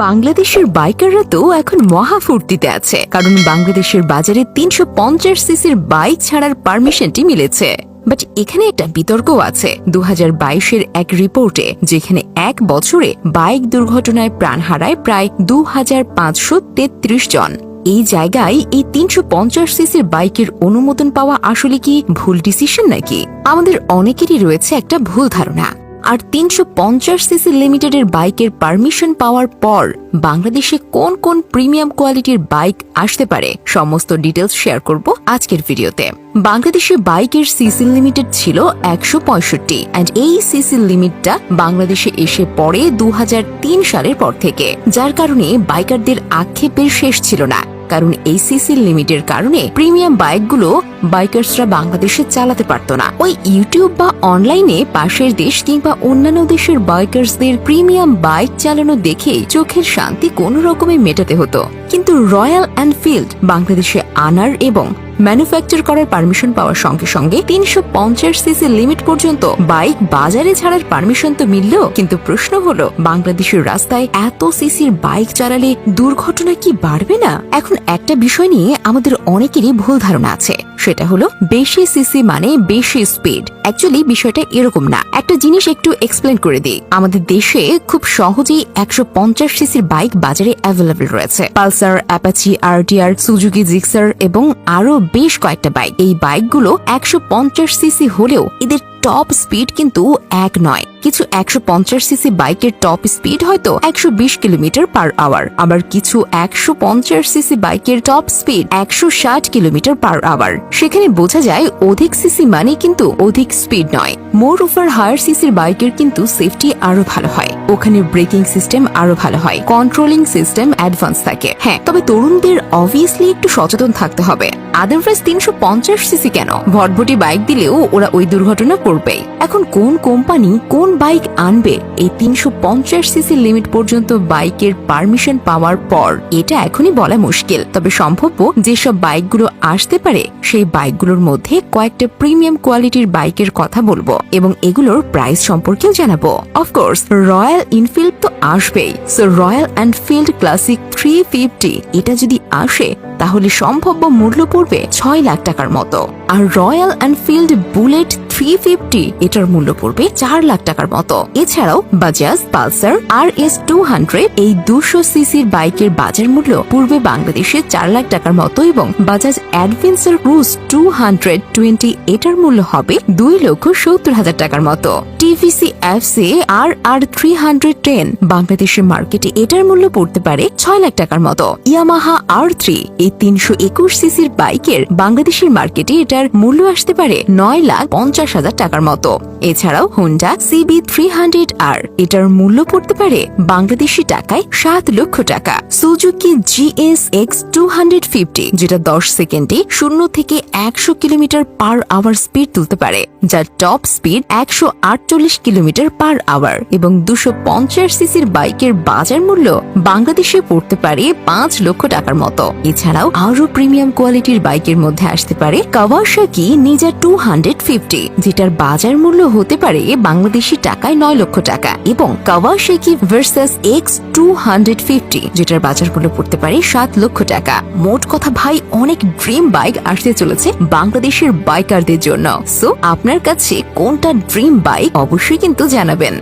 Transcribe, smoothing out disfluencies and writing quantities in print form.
বাংলাদেশের বাইকাররা তো এখন মহা ফুর্তিতে আছে, কারণ বাংলাদেশের বাজারে ৩৫০ সিসির বাইক ছাড়ার পারমিশনটি মিলেছে। বাট এখানে একটা বিতর্কও আছে ২০২২-এর এক রিপোর্টে, যেখানে এক বছরে বাইক দুর্ঘটনায় প্রাণ হারায় প্রায় ২৫৩৩ জন। এই জায়গায় এই ৩৫০ সিসির বাইকের অনুমোদন পাওয়া আসলে কি ভুল ডিসিশন নাকি? আমাদের অনেকেরই রয়েছে একটা ভুল ধারণা। আর ৩৫০ সিসি লিমিটেডের বাইকের পারমিশন পাওয়ার পর বাংলাদেশে কোন কোন প্রিমিয়াম কোয়ালিটির বাইক আসতে পারে, সমস্ত ডিটেলস শেয়ার করব আজকের ভিডিওতে। বাংলাদেশে বাইকের সিসি লিমিটেড ছিল ১৬৫ এন্ড এই সিসি লিমিটটা বাংলাদেশে এসে পড়ে ২০০৩ সালের পর থেকে, যার কারণে বাইকারদের আক্ষেপের শেষ ছিল না। কারণ এই সিসি লিমিটের কারণে প্রিমিয়াম বাইকগুলো বাইকার্সরা বাংলাদেশে চালাতে পারত না। ওই ইউটিউব বা অনলাইনে পাশের দেশ কিংবা অন্যান্য দেশের বাইকার্সদের প্রিমিয়াম বাইক চালানো দেখে চোখের শান্তি কোনো রকমে মেটাতে হতো। কিন্তু রয়্যাল এনফিল্ড বাংলাদেশে আনার এবং ম্যানুফ্যাকচার করার পারমিশন পাওয়ার সঙ্গে সঙ্গে ৩৫০ সিসি লিমিট পর্যন্ত বাইক বাজারে ছাড়ার পারমিশন তো মিলল, কিন্তু প্রশ্ন হলো বাংলাদেশের রাস্তায় এত সিসির বাইক চালালে দুর্ঘটনা কি বাড়বে না? এখন একটা বিষয় নিয়ে আমাদের অনেকেরই ভুল ধারণা আছে, সেটা হলো বেশি সিসি মানে বেশি স্পিড। অ্যাকচুয়ালি বিষয়টা এরকম না। একটা জিনিস একটু এক্সপ্লেন করে দিই। আমাদের দেশে খুব সহজেই ১৫০ সিসির বাইক বাজারে অ্যাভেলেবল রয়েছে। Pulsar, Apache, RTR, Suzuki Gixxer এবং আরো বেশ কয়েকটা বাইক। এই বাইকগুলো ১৫০ সিসি হলেও এদের টপ স্পিড কিন্তু এক নয়। কিছু ১৫০ সিসি বাইকের টপ স্পিড হয়তো ১২০ কিলোমিটার পার আওয়ার, আবার কিছু ১৫০ সিসি বাইকের top speed ১৬০ kilometre per hour. সেখানে বোঝা যায় অধিক সিসি মানে কিন্তু অধিক স্পিড নয়। মোর ওভার হায়ার সিসির বাইকের কিন্তু সেফটি আরো ভালো হয়, ওখানে ব্রেকিং সিস্টেম আরো ভালো হয়, কন্ট্রোলিং সিস্টেম অ্যাডভান্স থাকে। হ্যাঁ, তবে তরুণদের অবভিয়াসলি একটু সচেতন থাকতে হবে। আদারওয়াইজ ৩৫০ সিসি কেন, ভটভটি বাইক দিলেও ওরা ওই দুর্ঘটনা করবে। এখন কোন কোম্পানি কোন বাইক আনবে এই ৩৫০ সিসি লিমিট পর্যন্ত বাইকের পারমিশন পাওয়ার পর, এটা এখনই বলা মুশকিল। তবে সম্ভাব্য যেসব বাইকগুলো আসতে পারে সেই বাইকগুলোর মধ্যে কয়েকটা প্রিমিয়াম কোয়ালিটির বাইকের কথা বলবো এবং এগুলোর প্রাইস সম্পর্কেও জানাবো। অফকোর্স রয়্যাল এনফিল্ড তো আসবেই। সো রয়্যাল এনফিল্ড ক্লাসিক 350 এটা যদি আসে তাহলে সম্ভাব্য মূল্য পড়বে ৬ লাখ টাকার মতো। আর রয়্যাল এনফিল্ড বুলেট 350 এটার মূল্য পড়বে ৪ লাখ টাকার মতো। এছাড়াও বাজাজ পালসার RS200 এই ২০০ সিসির বাইকের বাজার মূল্য পূর্বে বাংলাদেশে ৪ লাখ টাকার মতো এবং বাজাজ অ্যাডভেঞ্চার ক্রুজ 220 এটার মূল্য হবে ২,৭০,০০০ টাকার মতো। টিভিসি এফসি RR310 বাংলাদেশের মার্কেটে এটার মূল্য পড়তে পারে ৬ লাখ টাকার মতো। ইয়ামাহা R3 এই ৩২১ সিসির বাইকের বাংলাদেশের মার্কেটে এটার মূল্য আসতে পারে ৯,৫০,০০০ টাকার মতো। এছাড়াও হুন্ডা CB300R এটার মূল্য পড়তে পারে বাংলাদেশি টাকায় ৭ লক্ষ টাকা। সুজুকি GSX 250 যেটা ১০ সেকেন্ডে 0 থেকে ১০০ কিলোমিটার পার আওয়ার স্পিড তুলতে পারে, যার top speed ১৪৮ kilometre per hour এবং ২৫০ সিসির বাইকের বাজার মূল্য বাংলাদেশে পড়তে পারে ৫ লক্ষ টাকার মতো। এছাড়াও আরো প্রিমিয়াম কোয়ালিটির বাইকের মধ্যে আসতে পারে কাওয়াসাকি নিনজা 250 যেটার বাজার মূল্য হতে পারে বাংলাদেশি টাকায় ৯ লক্ষ টাকা এবং কাওয়াসাকি ভার্সাস X250 যেটার বাজার মূল্য পড়তে পারে ৭ লক্ষ টাকা। মোট কথা ভাই, অনেক ড্রিম বাইক আসতে চলেছে বাংলাদেশের বাইকারদের জন্য। সো আপনার কাছে কোনটা ড্রিম বাইক অবশ্যই কিন্তু জানাবেন।